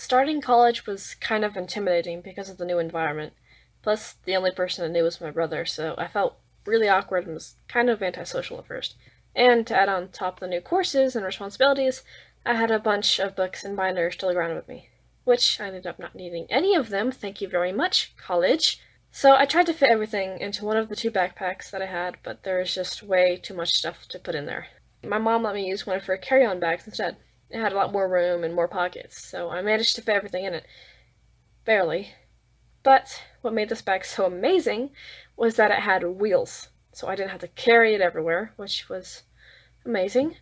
Starting college was kind of intimidating because of the new environment. Plus, the only person I knew was my brother, so I felt really awkward and was kind of antisocial at first. And to add on top the new courses and responsibilities, I had a bunch of books and binders still around with me, which I ended up not needing any of them, thank you very much, college. So I tried to fit everything into one of the two backpacks that I had, but there was just way too much stuff to put in there. My mom let me use one of her carry-on bags instead. It had a lot more room and more pockets, so I managed to fit everything in it. Barely. But what made this bag so amazing was that it had wheels, so I didn't have to carry it everywhere, which was amazing.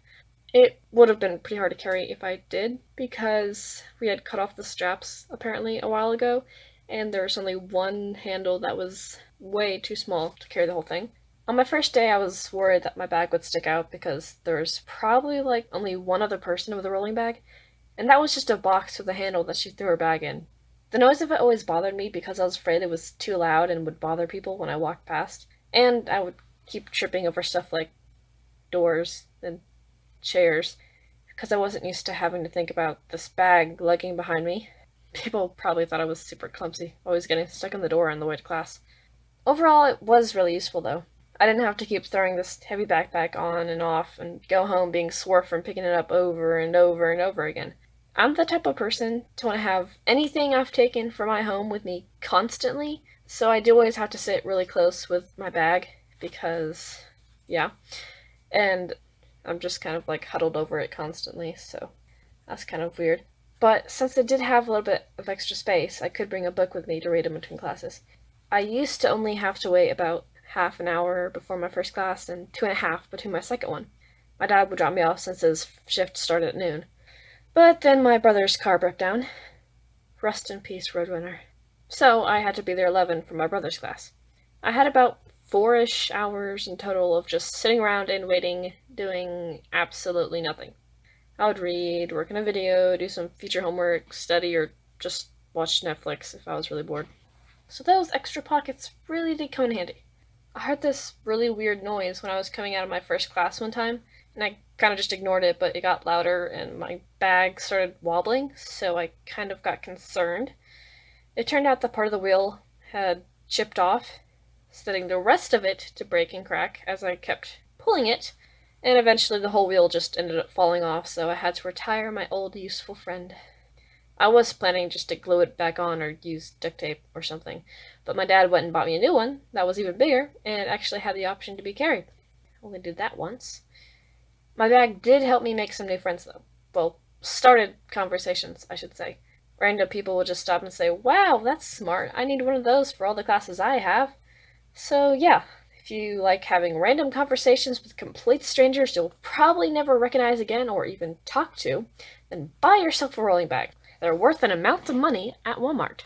It would have been pretty hard to carry if I did, because we had cut off the straps apparently a while ago, and there was only one handle that was way too small to carry the whole thing. On my first day, I was worried that my bag would stick out because there's probably like only one other person with a rolling bag, and that was just a box with a handle that she threw her bag in. The noise of it always bothered me because I was afraid it was too loud and would bother people when I walked past, and I would keep tripping over stuff like doors and chairs because I wasn't used to having to think about this bag lugging behind me. People probably thought I was super clumsy, always getting stuck in the door on the way to class. Overall, it was really useful though. I didn't have to keep throwing this heavy backpack on and off and go home being sore from picking it up over and over and over again. I'm the type of person to want to have anything I've taken from my home with me constantly, so I do always have to sit really close with my bag because, yeah, and I'm just kind of like huddled over it constantly, so that's kind of weird. But since I did have a little bit of extra space, I could bring a book with me to read in between classes. I used to only have to wait about half an hour before my first class and 2.5 between my second one. My dad would drop me off since his shift started at noon. But then my brother's car broke down. Rest in peace, Roadrunner. So I had to be there 11 for my brother's class. I had about 4-ish hours in total of just sitting around and waiting, doing absolutely nothing. I would read, work on a video, do some future homework, study, or just watch Netflix if I was really bored. So those extra pockets really did come in handy. I heard this really weird noise when I was coming out of my first class one time, and I kind of just ignored it, but it got louder and my bag started wobbling, so I kind of got concerned. It turned out that part of the wheel had chipped off, setting the rest of it to break and crack as I kept pulling it, and eventually the whole wheel just ended up falling off, so I had to retire my old useful friend. I was planning just to glue it back on or use duct tape or something, but my dad went and bought me a new one that was even bigger and actually had the option to be carried. I only did that once. My bag did help me make some new friends though. Well, started conversations, I should say. Random people would just stop and say, "Wow, that's smart. I need one of those for all the classes I have." So yeah, if you like having random conversations with complete strangers you'll probably never recognize again or even talk to, then buy yourself a rolling bag. They're worth an amount of money at Walmart.